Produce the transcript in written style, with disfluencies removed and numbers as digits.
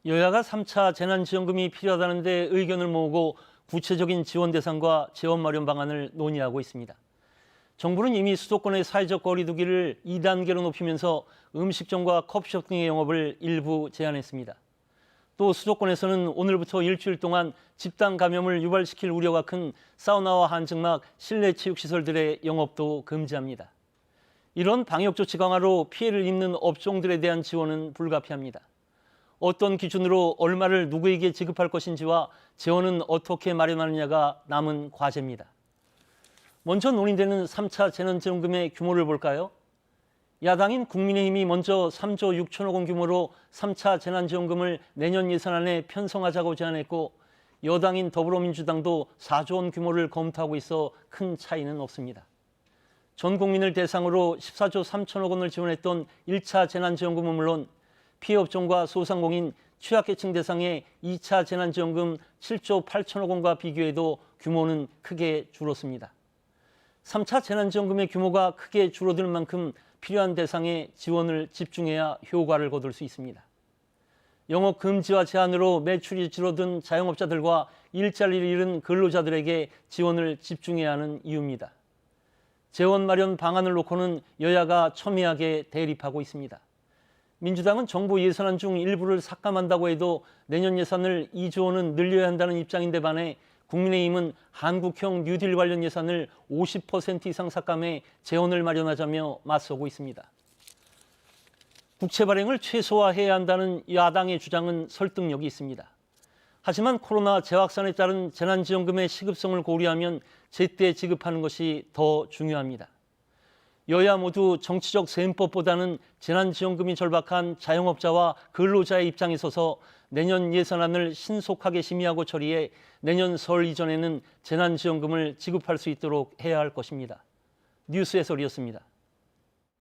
여야가 3차 재난지원금이 필요하다는데 의견을 모으고 구체적인 지원 대상과 재원 마련 방안을 논의하고 있습니다. 정부는 이미 수도권의 사회적 거리 두기를 2단계로 높이면서 음식점과 커피숍 등의 영업을 일부 제한했습니다. 또 수도권에서는 오늘부터 일주일 동안 집단 감염을 유발시킬 우려가 큰 사우나와 한증막, 실내 체육시설들의 영업도 금지합니다. 이런 방역 조치 강화로 피해를 입는 업종들에 대한 지원은 불가피합니다. 어떤 기준으로 얼마를 누구에게 지급할 것인지와 재원은 어떻게 마련하느냐가 남은 과제입니다. 먼저 논의되는 3차 재난지원금의 규모를 볼까요? 야당인 국민의힘이 먼저 3조 6천억 원 규모로 3차 재난지원금을 내년 예산안에 편성하자고 제안했고, 여당인 더불어민주당도 4조 원 규모를 검토하고 있어 큰 차이는 없습니다. 전 국민을 대상으로 14조 3천억 원을 지원했던 1차 재난지원금은 물론 피해업종과 소상공인, 취약계층 대상의 2차 재난지원금 7조 8천억 원과 비교해도 규모는 크게 줄었습니다. 3차 재난지원금의 규모가 크게 줄어들 만큼 필요한 대상에 지원을 집중해야 효과를 거둘 수 있습니다. 영업 금지와 제한으로 매출이 줄어든 자영업자들과 일자리를 잃은 근로자들에게 지원을 집중해야 하는 이유입니다. 재원 마련 방안을 놓고는 여야가 첨예하게 대립하고 있습니다. 민주당은 정부 예산안 중 일부를 삭감한다고 해도 내년 예산을 2조 원은 늘려야 한다는 입장인데 반해 국민의힘은 한국형 뉴딜 관련 예산을 50% 이상 삭감해 재원을 마련하자며 맞서고 있습니다. 국채 발행을 최소화해야 한다는 야당의 주장은 설득력이 있습니다. 하지만 코로나 재확산에 따른 재난지원금의 시급성을 고려하면 제때 지급하는 것이 더 중요합니다. 여야 모두 정치적 셈법보다는 재난지원금이 절박한 자영업자와 근로자의 입장에 서서 내년 예산안을 신속하게 심의하고 처리해 내년 설 이전에는 재난지원금을 지급할 수 있도록 해야 할 것입니다. 뉴스 해설이었습니다.